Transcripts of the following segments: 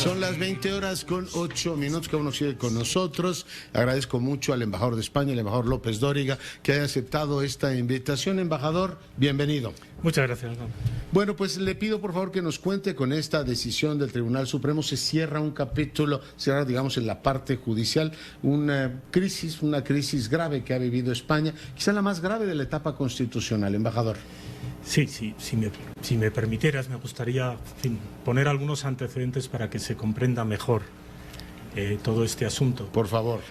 Son las 20:08. Cada uno sigue con nosotros. Agradezco mucho al embajador de España, el embajador López Dóriga, que haya aceptado esta invitación. Embajador, bienvenido. Muchas gracias. Bueno, pues le pido por favor que nos cuente con esta decisión del Tribunal Supremo. Se cierra un capítulo, cierra, digamos, en la parte judicial, una crisis grave que ha vivido España, quizá la más grave de la etapa constitucional. Embajador. Sí, si me permitieras, me gustaría poner algunos antecedentes para que se comprenda mejor todo este asunto. Por favor.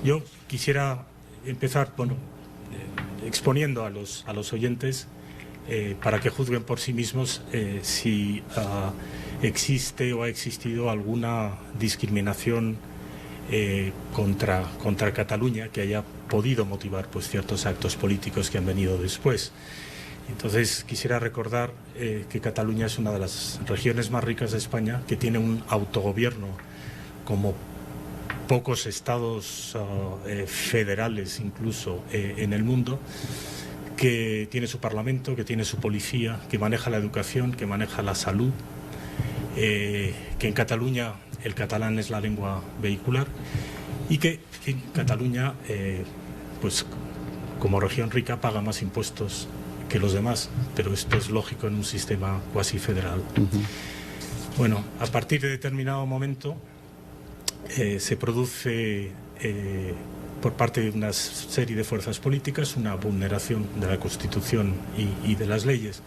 Yo quisiera empezar, exponiendo a los oyentes para que juzguen por sí mismos si existe o ha existido alguna discriminación contra Cataluña que haya podido motivar ciertos actos políticos que han venido después. Entonces quisiera recordar que Cataluña es una de las regiones más ricas de España, que tiene un autogobierno como pocos estados federales incluso en el mundo, que tiene su parlamento, que tiene su policía, que maneja la educación, que maneja la salud, que en Cataluña el catalán es la lengua vehicular y que en Cataluña, como región rica, paga más impuestos que los demás, pero esto es lógico en un sistema cuasi federal. Bueno, a partir de determinado momento se produce por parte de una serie de fuerzas políticas una vulneración de la Constitución y de las leyes,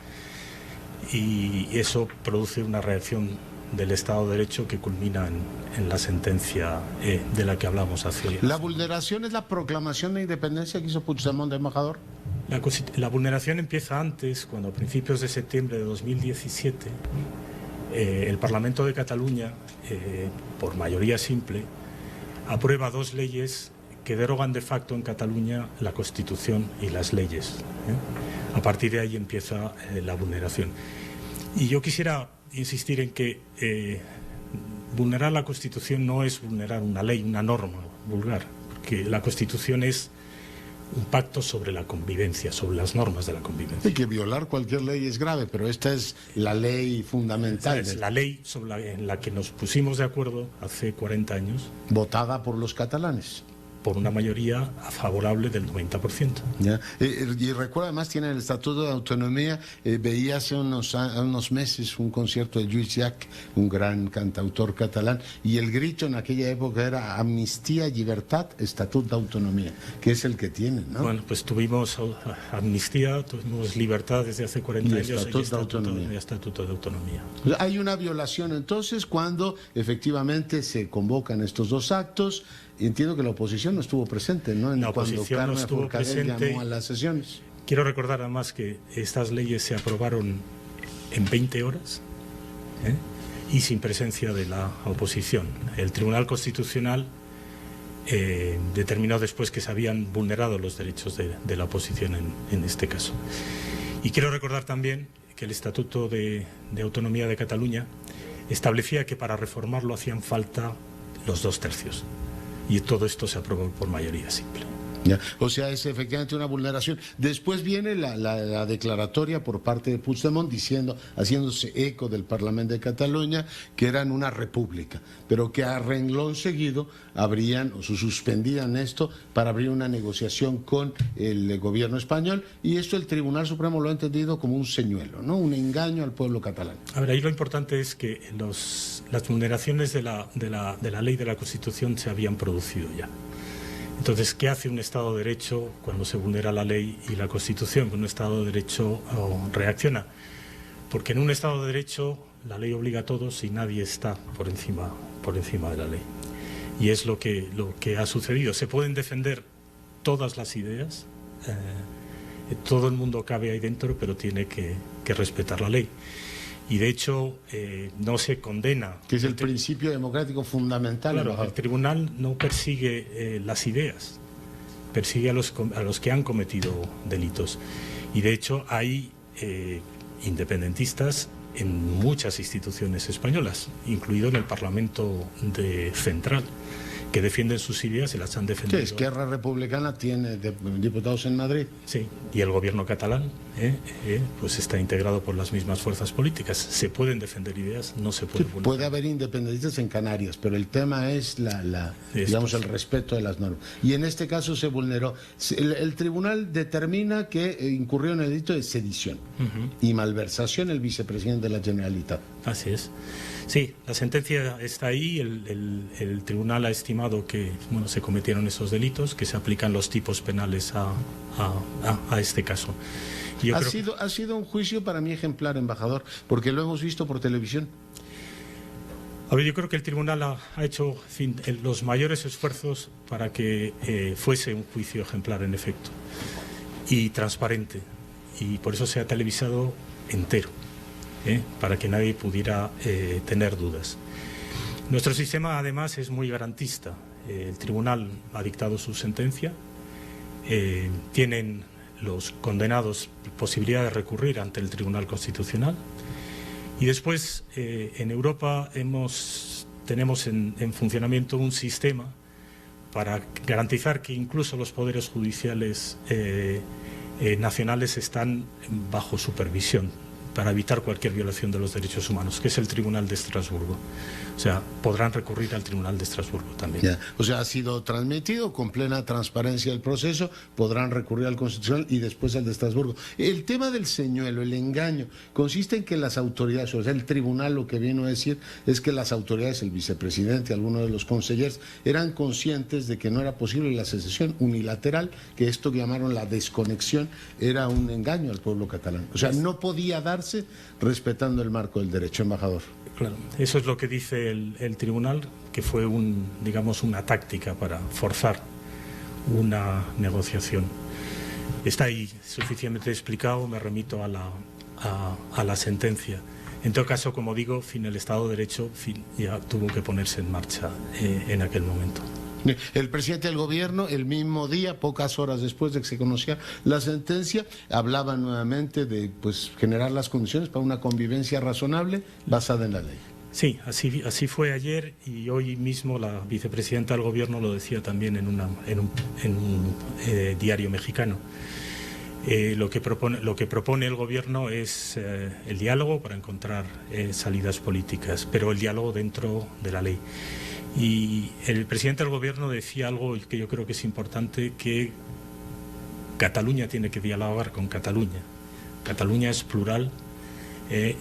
y eso produce una reacción del Estado de Derecho que culmina en la sentencia de la que hablamos hace... ¿La vulneración es la proclamación de independencia que hizo Puigdemont de embajador? La vulneración empieza antes, cuando a principios de septiembre de 2017 el Parlamento de Cataluña, por mayoría simple, aprueba dos leyes que derogan de facto en Cataluña la Constitución y las leyes. A partir de ahí empieza la vulneración. Y yo quisiera insistir en que vulnerar la Constitución no es vulnerar una ley, una norma vulgar, porque la Constitución es un pacto sobre la convivencia, sobre las normas de la convivencia. Y que violar cualquier ley es grave, pero esta es la ley fundamental. Es la ley en la que nos pusimos de acuerdo hace 40 años. Votada por los catalanes. Por una mayoría favorable del 90%. Ya. Y recuerdo, además, tiene el Estatuto de Autonomía. Veía hace unos meses un concierto de Lluís Llach, un gran cantautor catalán, y el grito en aquella época era amnistía, libertad, Estatuto de Autonomía, que es el que tiene, ¿no? Bueno, pues tuvimos amnistía, tuvimos libertad desde hace 40 años y Estatuto de Autonomía. Hay una violación entonces cuando efectivamente se convocan estos dos actos. Entiendo que la oposición no estuvo presente, ¿no? Cuando Carme Forcadell llamó a las sesiones. Quiero recordar además que estas leyes se aprobaron en 20 horas y sin presencia de la oposición. El Tribunal Constitucional determinó después que se habían vulnerado los derechos de la oposición en este caso. Y quiero recordar también que el Estatuto de Autonomía de Cataluña establecía que para reformarlo hacían falta los 2/3. Y todo esto se aprobó por mayoría simple. Ya. O sea, es efectivamente una vulneración. Después viene la declaratoria por parte de Puigdemont haciéndose eco del Parlamento de Cataluña, que eran una república, pero que a renglón seguido suspendían esto para abrir una negociación con el gobierno español, y esto el Tribunal Supremo lo ha entendido como un señuelo, ¿no? Un engaño al pueblo catalán. A ver, ahí lo importante es que las vulneraciones de la ley de la Constitución se habían producido ya. Entonces, ¿qué hace un Estado de Derecho cuando se vulnera la ley y la Constitución? Un Estado de Derecho reacciona. Porque en un Estado de Derecho la ley obliga a todos y nadie está por encima de la ley. Y es lo que ha sucedido. Se pueden defender todas las ideas, todo el mundo cabe ahí dentro, pero tiene que respetar la ley. Y de hecho no se condena. Que es el principio democrático fundamental. Claro, el tribunal no persigue las ideas, persigue a los que han cometido delitos. Y de hecho hay independentistas en muchas instituciones españolas, incluido en el Parlamento Central. que defienden sus ideas y las han defendido. Sí, Esquerra Republicana tiene diputados en Madrid. Sí, y el gobierno catalán pues está integrado por las mismas fuerzas políticas. Se pueden defender ideas, no se pueden vulnerar. Puede haber independentistas en Canarias, pero el tema es digamos, el respeto de las normas. Y en este caso se vulneró. El tribunal determina que incurrió en el delito de sedición y malversación el vicepresidente de la Generalitat. Así es. Sí, la sentencia está ahí, el tribunal ha estimado que se cometieron esos delitos, que se aplican los tipos penales a este caso. Ha sido un juicio para mí ejemplar, embajador, porque lo hemos visto por televisión. A ver, yo creo que el tribunal ha hecho los mayores esfuerzos para que fuese un juicio ejemplar, en efecto, y transparente, y por eso se ha televisado entero. Para que nadie pudiera tener dudas. Nuestro sistema, además, es muy garantista. El tribunal ha dictado su sentencia, tienen los condenados posibilidad de recurrir ante el Tribunal Constitucional y después en Europa tenemos en funcionamiento un sistema para garantizar que incluso los poderes judiciales nacionales están bajo supervisión, para evitar cualquier violación de los derechos humanos, que es el Tribunal de Estrasburgo. O sea, podrán recurrir al Tribunal de Estrasburgo también. Ya. O sea, ha sido transmitido con plena transparencia el proceso, podrán recurrir al Constitucional y después al de Estrasburgo. El tema del señuelo, el engaño, consiste en que las autoridades, o sea, el tribunal lo que vino a decir es que las autoridades, el vicepresidente, algunos de los consejeros, eran conscientes de que no era posible la secesión unilateral, que esto que llamaron la desconexión era un engaño al pueblo catalán. O sea, no podía darse respetando el marco del derecho, embajador. Claro, eso es lo que dice el tribunal, que fue una táctica para forzar una negociación. Está ahí suficientemente explicado, me remito a la sentencia. En todo caso, como digo, el Estado de Derecho ya tuvo que ponerse en marcha en aquel momento. El presidente del gobierno, el mismo día, pocas horas después de que se conocía la sentencia, hablaba nuevamente de generar las condiciones para una convivencia razonable basada en la ley. Sí, así fue ayer y hoy mismo la vicepresidenta del gobierno lo decía también en un diario mexicano. Lo que propone el gobierno es el diálogo para encontrar salidas políticas, pero el diálogo dentro de la ley. Y el presidente del gobierno decía algo que yo creo que es importante, que Cataluña tiene que dialogar con Cataluña. Cataluña es plural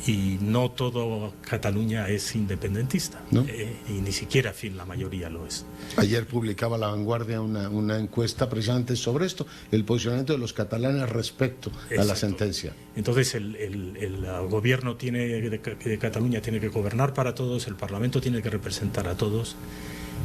y no todo Cataluña es independentista, ¿no? Y ni siquiera, la mayoría lo es. Ayer publicaba La Vanguardia una encuesta precisamente sobre esto, el posicionamiento de los catalanes respecto a la sentencia. Entonces el gobierno de Cataluña tiene que gobernar para todos, el Parlamento tiene que representar a todos,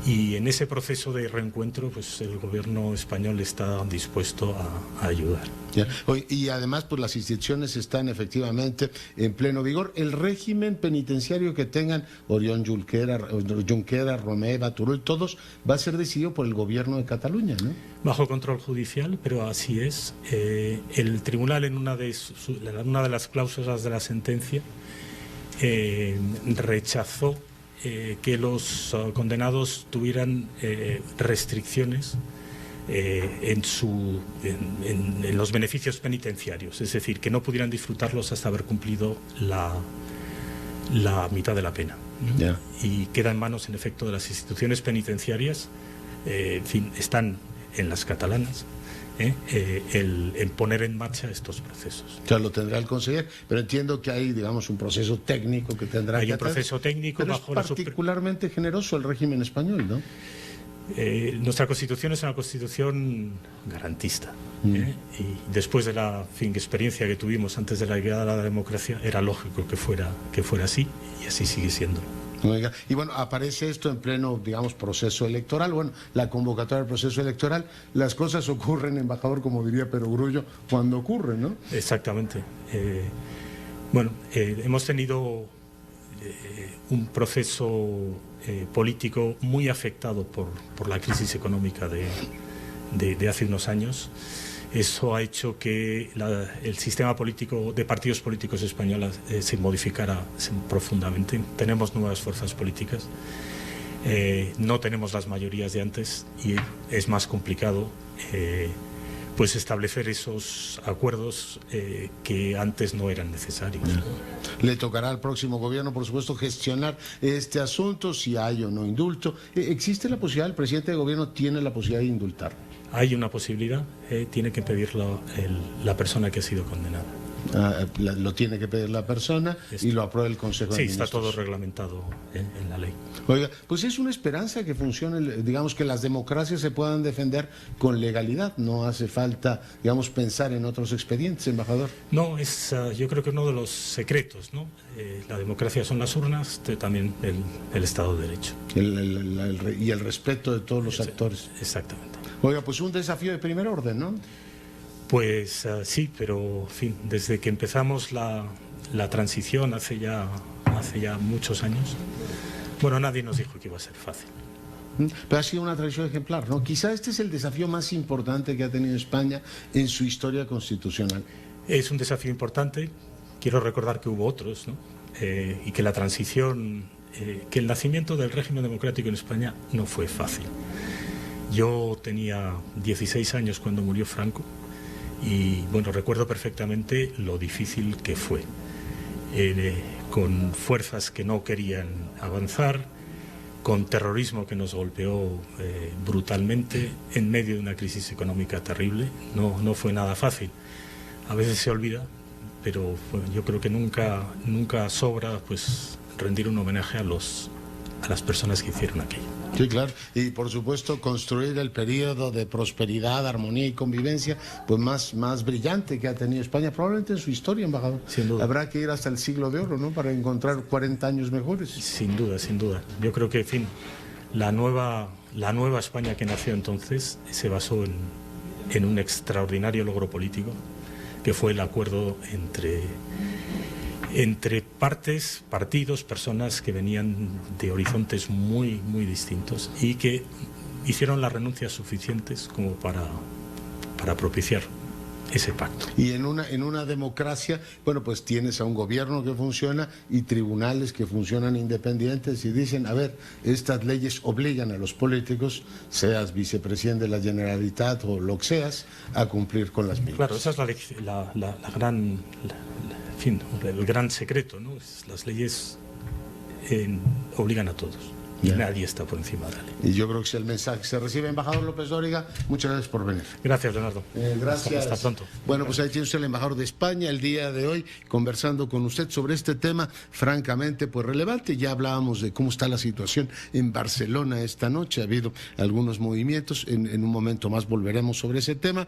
y en ese proceso de reencuentro el gobierno español está dispuesto a ayudar. Ya. Y además las instituciones están efectivamente en pleno vigor. El régimen penitenciario que tengan Oriol Junqueras, Romeva, Turull, todos, va a ser decidido por el gobierno de Cataluña, ¿no? Bajo control judicial, pero así es. El tribunal, en una de las cláusulas de la sentencia, rechazó que los condenados tuvieran restricciones en los beneficios penitenciarios, es decir, que no pudieran disfrutarlos hasta haber cumplido la mitad de la pena. Yeah. Y queda en manos, en efecto, de las instituciones penitenciarias, están en las catalanas, el poner en marcha estos procesos. O sea, lo tendrá el conseller, pero entiendo que hay, digamos, un proceso técnico que tendrá que hacer. Hay un proceso técnico, pero bajo es particularmente generoso el régimen español, ¿no? Nuestra Constitución es una Constitución garantista. Y después de la experiencia que tuvimos antes de la llegada de la democracia, era lógico que fuera así, y así sigue siendo. Y bueno, aparece esto en pleno, digamos, proceso electoral. Bueno, la convocatoria del proceso electoral, las cosas ocurren, embajador, como diría Perogrullo, cuando ocurren, ¿no? Exactamente. Hemos tenido un proceso político muy afectado por la crisis económica de hace unos años. Eso ha hecho que el sistema político de partidos políticos españoles se modificara profundamente. Tenemos nuevas fuerzas políticas No tenemos las mayorías de antes y es más complicado pues establecer esos acuerdos que antes no eran necesarios. Le tocará al próximo gobierno, por supuesto, gestionar este asunto, si hay o no indulto. ¿Existe la posibilidad, el presidente de gobierno tiene la posibilidad de indultar? Hay una posibilidad, tiene que pedirlo la persona que ha sido condenada. Lo tiene que pedir la persona y lo aprueba el Consejo de Ministros. Sí, está todo reglamentado en la ley. Oiga, pues es una esperanza que funcione, digamos, que las democracias se puedan defender con legalidad. No hace falta, digamos, pensar en otros expedientes, embajador. No, es yo creo que uno de los secretos, ¿no? La democracia son las urnas, también el Estado de Derecho. Y el respeto de todos los actores. Exactamente. Oiga, pues un desafío de primer orden, ¿no? Pues sí, pero en fin, desde que empezamos la transición hace ya muchos años, bueno, nadie nos dijo que iba a ser fácil. Pero ha sido una transición ejemplar, ¿no? Quizá este es el desafío más importante que ha tenido España en su historia constitucional. Es un desafío importante, quiero recordar que hubo otros, ¿no? Y que la transición, que el nacimiento del régimen democrático en España no fue fácil. Yo tenía 16 años cuando murió Franco. Y bueno, recuerdo perfectamente lo difícil que fue, con fuerzas que no querían avanzar, con terrorismo que nos golpeó brutalmente, en medio de una crisis económica terrible. No fue nada fácil. A veces se olvida, pero bueno, yo creo que nunca sobra pues rendir un homenaje a las personas que hicieron aquello. Sí, claro, y por supuesto construir el periodo de prosperidad, armonía y convivencia pues más brillante que ha tenido España, probablemente en su historia, embajador. Sin duda. Habrá que ir hasta el siglo de oro, ¿no?, para encontrar 40 años mejores. Sin duda, sin duda. Yo creo que, en fin, la nueva España que nació entonces se basó en un extraordinario logro político, que fue el acuerdo entre partidos, personas que venían de horizontes muy, muy distintos y que hicieron las renuncias suficientes como para propiciar ese pacto. Y en una democracia, bueno, pues tienes a un gobierno que funciona y tribunales que funcionan independientes y dicen, a ver, estas leyes obligan a los políticos, seas vicepresidente de la Generalitat o lo que seas, a cumplir con las mismas. Claro, esa es el gran secreto, ¿no? Las leyes obligan a todos y nadie está por encima de la ley. Y yo creo que es el mensaje que se recibe. Embajador López Dóriga, muchas gracias por venir. Gracias, Leonardo. Gracias. Hasta pronto. Bueno, pues ahí tiene usted el embajador de España el día de hoy conversando con usted sobre este tema francamente pues relevante. Ya hablábamos de cómo está la situación en Barcelona esta noche. Ha habido algunos movimientos. En un momento más volveremos sobre ese tema.